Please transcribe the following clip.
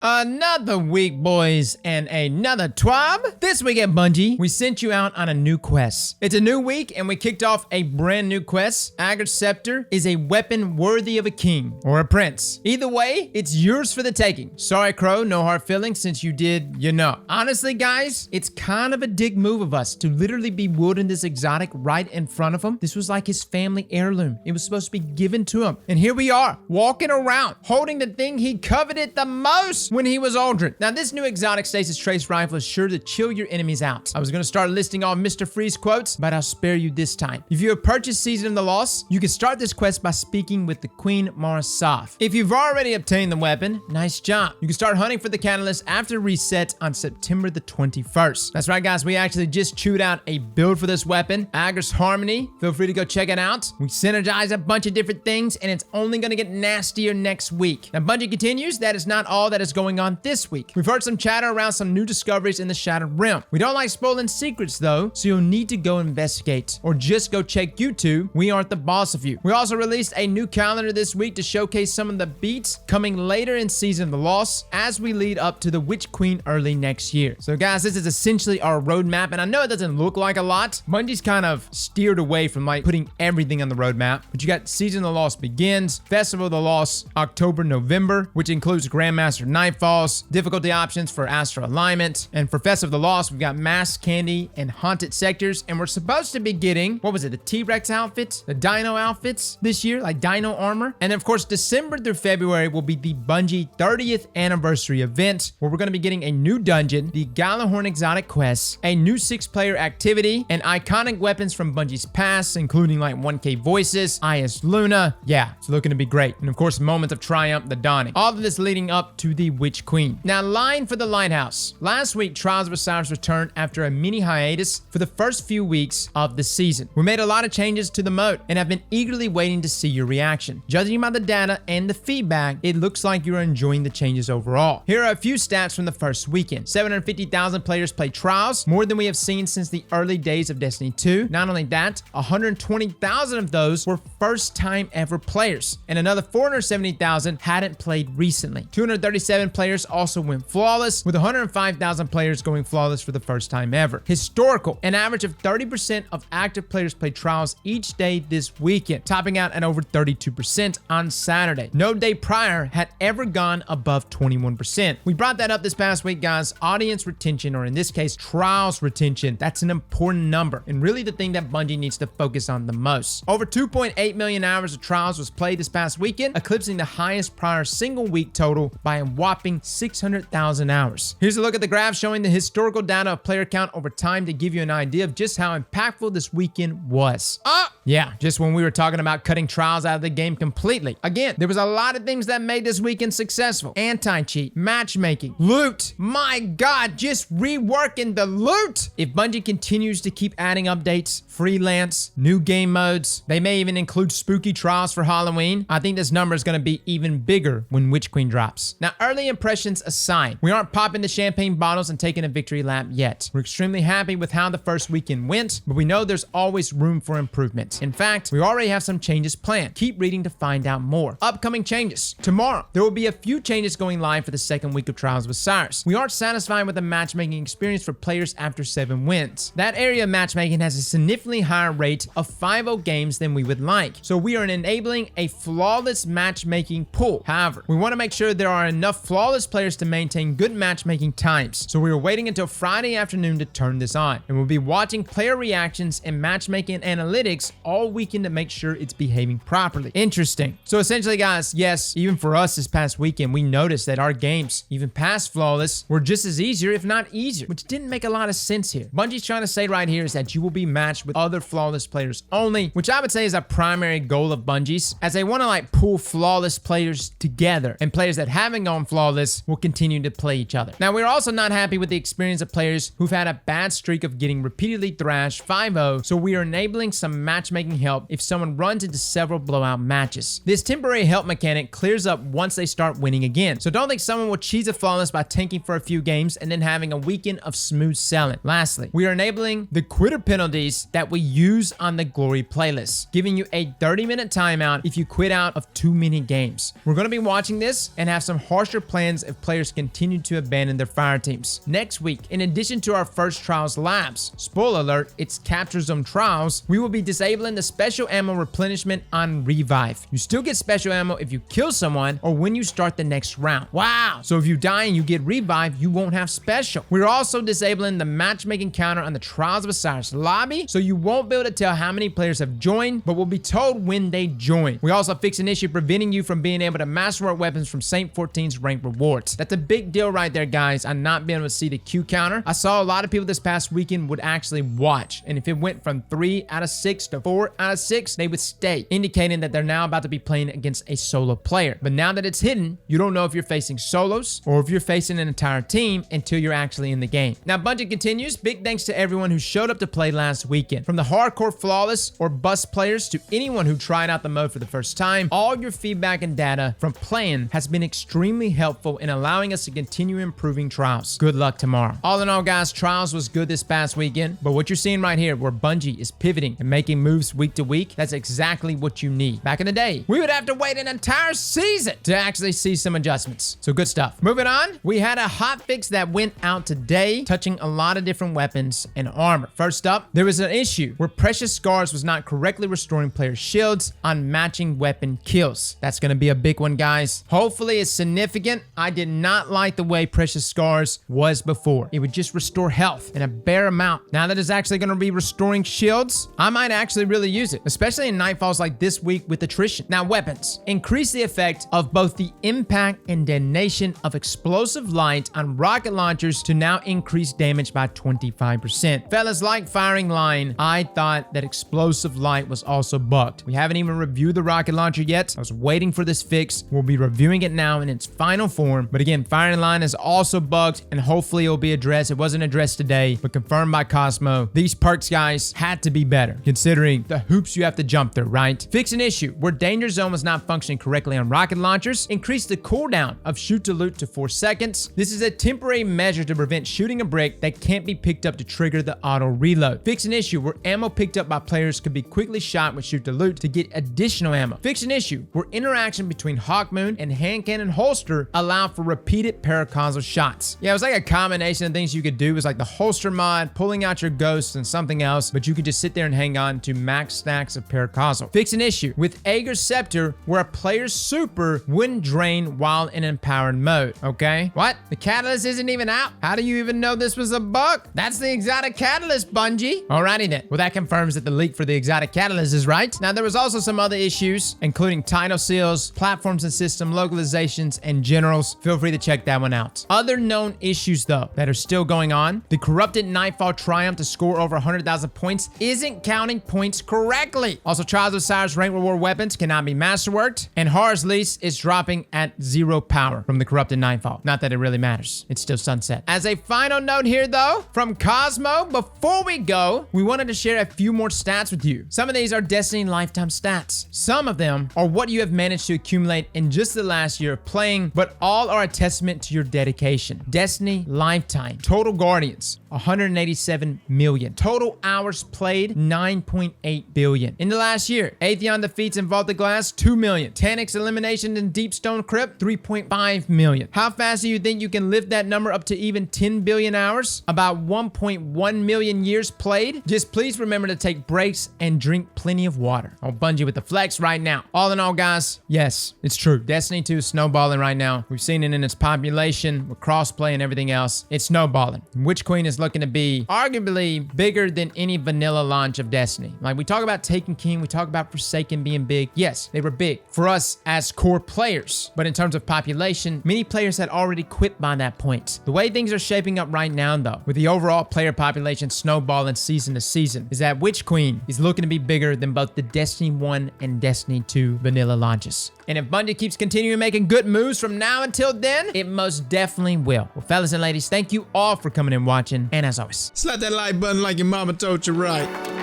Another week, boys, and another TWAB. This week at Bungie, we sent you out on a new quest. It's a new week, and we kicked off a brand new quest. Agar's Scepter is a weapon worthy of a king or a prince. Either way, it's yours for the taking. Sorry, Crow, no hard feelings since you did, you know. Honestly, guys, it's kind of a dick move of us to literally be wielding this exotic right in front of him. This was like his family heirloom. It was supposed to be given to him. And here we are, walking around, holding the thing he coveted the most when he was Aldrin. Now, this new exotic stasis trace rifle is sure to chill your enemies out. I was going to start listing all Mr. Freeze quotes, but I'll spare you this time. If you have purchased Season of the Lost, you can start this quest by speaking with the Queen Marasaf. If you've already obtained the weapon, nice job. You can start hunting for the catalyst after reset on September the 21st. That's right, guys. We actually just chewed out a build for this weapon, Agar's Harmony. Feel free to go check it out. We synergize a bunch of different things, and it's only going to get nastier next week. Now, Bungie continues. That is not all that is going on this week. We've heard some chatter around some new discoveries in the Shattered Realm. We don't like spoiling secrets though, so you'll need to go investigate or just go check YouTube. We aren't the boss of you. We also released a new calendar this week to showcase some of the beats coming later in Season of the Lost as we lead up to the Witch Queen early next year. So guys, this is essentially our roadmap, and I know it doesn't look like a lot. Bungie's kind of steered away from like putting everything on the roadmap, but you got Season of the Lost Begins, Festival of the Lost October, November, which includes Grandmaster Nightfalls, difficulty options for Astral Alignment, and for Festival of the Lost, we've got Mass Candy and Haunted Sectors, and we're supposed to be getting, what was it, the T-Rex outfits, the Dino outfits this year, like Dino armor, and of course, December through February will be the Bungie 30th anniversary event, where we're going to be getting a new dungeon, the Galahorn exotic quest, a new 6-player activity, and iconic weapons from Bungie's past, including like 1K voices, IS Luna. Yeah, it's looking to be great, and of course, Moments of Triumph, the Dawning. All of this leading up to the Witch Queen. Now, line for the Lighthouse. Last week, Trials of Osiris returned after a mini hiatus for the first few weeks of the season. We made a lot of changes to the mode and have been eagerly waiting to see your reaction. Judging by the data and the feedback, it looks like you're enjoying the changes overall. Here are a few stats from the first weekend. 750,000 players played Trials, more than we have seen since the early days of Destiny 2. Not only that, 120,000 of those were first-time ever players, and another 470,000 hadn't played recently. 237 players also went flawless, with 105,000 players going flawless for the first time ever. Historical, an average of 30% of active players played Trials each day this weekend, topping out at over 32% on Saturday. No day prior had ever gone above 21%. We brought that up this past week, guys. Audience retention, or in this case, Trials retention, that's an important number, and really the thing that Bungie needs to focus on the most. Over 2.8 million hours of Trials was played this past weekend, eclipsing the highest prior single week total by a whopping 600,000 hours. Here's a look at the graph showing the historical data of player count over time to give you an idea of just how impactful this weekend was. Yeah, just when we were talking about cutting Trials out of the game completely. Again, there was a lot of things that made this weekend successful. Anti-cheat, matchmaking, loot. My God, just reworking the loot. If Bungie continues to keep adding updates, freelance, new game modes, they may even include spooky Trials for Halloween. I think this number is going to be even bigger when Witch Queen drops. Now, early impressions aside, we aren't popping the champagne bottles and taking a victory lap yet. We're extremely happy with how the first weekend went, but we know there's always room for improvement. In fact, we already have some changes planned. Keep reading to find out more. Upcoming changes. Tomorrow, there will be a few changes going live for the second week of Trials of Osiris. We aren't satisfied with the matchmaking experience for players after 7 wins. That area of matchmaking has a significantly higher rate of 5-0 games than we would like, so we are enabling a flawless matchmaking pool. However, we want to make sure there are enough flawless players to maintain good matchmaking times, so we are waiting until Friday afternoon to turn this on, and we'll be watching player reactions and matchmaking analytics all weekend to make sure it's behaving properly. Interesting. So essentially, guys, yes, even for us this past weekend, we noticed that our games, even past flawless, were just as easier, if not easier, which didn't make a lot of sense here. Bungie's trying to say right here is that you will be matched with other flawless players only, which I would say is a primary goal of Bungie's, as they want to like pull flawless players together, and players that haven't gone flawless will continue to play each other. Now, we're also not happy with the experience of players who've had a bad streak of getting repeatedly thrashed 5-0, so we are enabling some match matchmaking help if someone runs into several blowout matches. This temporary help mechanic clears up once they start winning again, so don't think someone will cheese a flawless by tanking for a few games and then having a weekend of smooth selling. Lastly, we are enabling the quitter penalties that we use on the Glory playlist, giving you a 30-minute timeout if you quit out of too many games. We're going to be watching this and have some harsher plans if players continue to abandon their fire teams. Next week, in addition to our first Trials labs, spoiler alert, it's Capture Zone Trials, we will be disabling the special ammo replenishment on Revive. You still get special ammo if you kill someone or when you start the next round. Wow! So if you die and you get Revive, you won't have special. We're also disabling the matchmaking counter on the Trials of Osiris lobby, so you won't be able to tell how many players have joined, but will be told when they join. We also fixed an issue preventing you from being able to masterwork weapons from Saint 14's ranked rewards. That's a big deal right there, guys, on not being able to see the Q counter. I saw a lot of people this past weekend would actually watch, and if it went from 3 out of 6 to 4 out of 6, they would stay, indicating that they're now about to be playing against a solo player. But now that it's hidden, you don't know if you're facing solos or if you're facing an entire team until you're actually in the game. Now, Bungie continues. Big thanks to everyone who showed up to play last weekend. From the hardcore flawless or bust players to anyone who tried out the mode for the first time, all your feedback and data from playing has been extremely helpful in allowing us to continue improving Trials. Good luck tomorrow. All in all, guys, Trials was good this past weekend, but what you're seeing right here, where Bungie is pivoting and making moves week to week, that's exactly what you need. Back in the day, we would have to wait an entire season to actually see some adjustments. So good stuff. Moving on, we had a hotfix that went out today, touching a lot of different weapons and armor. First up, there was an issue where Precious Scars was not correctly restoring player shields on matching weapon kills. That's going to be a big one, guys. Hopefully it's significant. I did not like the way Precious Scars was before. It would just restore health in a bare amount. Now that it's actually going to be restoring shields, I might actually really use it, especially in nightfalls like this week with attrition. Now, weapons. Increase the effect of both the impact and detonation of explosive light on rocket launchers to now increase damage by 25%. Fellas like firing line, I thought that explosive light was also bugged. We haven't even reviewed the rocket launcher yet. I was waiting for this fix. We'll be reviewing it now in its final form. But again, firing line is also bugged and hopefully it'll be addressed. It wasn't addressed today, but confirmed by Cosmo. These perks, guys, had to be better considering the hoops you have to jump through, right? Fix an issue where Danger Zone was not functioning correctly on rocket launchers. Increase the cooldown of shoot to loot to 4 seconds. This is a temporary measure to prevent shooting a brick that can't be picked up to trigger the auto reload. Fix an issue where ammo picked up by players could be quickly shot with shoot to loot to get additional ammo. Fix an issue where interaction between Hawkmoon and hand cannon holster allow for repeated paraconsole shots. Yeah, it was like a combination of things you could do. It was like the holster mod, pulling out your ghosts and something else, but you could just sit there and hang on to max stacks of paraconsole. Fix an issue with Ager's Scepter where a player's super wouldn't drain while in empowered mode. Okay? What? The catalyst isn't even out? How do you even know this was a bug? That's the exotic catalyst, Bungie. Alrighty then. Well, that confirms that the leak for the exotic catalyst is right. Now, there was also some other issues, including title seals, platforms and system localizations, and generals. Feel free to check that one out. Other known issues, though, that are still going on. The corrupted Nightfall Triumph to score over 100,000 points isn't counting points correctly. Also, Trials of Osiris rank reward weapons cannot be masterworked, and Horror's Lease is dropping at 0 power from the corrupted Nightfall. Not that it really matters. It's still sunset. As a final note here, though, from Cosmo, before we go, we wanted to share a few more stats with you. Some of these are Destiny lifetime stats. Some of them are what you have managed to accumulate in just the last year of playing, but all are a testament to your dedication. Destiny lifetime. Total Guardians, 187 million. Total hours played, 9.8 billion. In the last year, Atheon defeats in Vault of Glass, 2 million. Tanix eliminations in Deepstone Crypt, 3.5 million. How fast do you think you can lift that number up to even 10 billion hours? About 1.1 million years played? Just please remember to take breaks and drink plenty of water. I'll Bungie with the flex right now. All in all, guys, yes, it's true. Destiny 2 is snowballing right now. We've seen it in its population with crossplay and everything else. It's snowballing. Witch Queen is looking to be arguably bigger than any vanilla launch of Destiny. Like, we talk about Taken King, we talk about Forsaken being big. Yes, they were big for us as core players, but in terms of population, many players had already quit by that point. The way things are shaping up right now, though, with the overall player population snowballing season to season, is that Witch Queen is looking to be bigger than both the Destiny 1 and Destiny 2 vanilla launches. And if Bungie keeps continuing making good moves from now until then, it most definitely will. Well, fellas and ladies, thank you all for coming and watching, and as always, slap that like button like your mama told you right.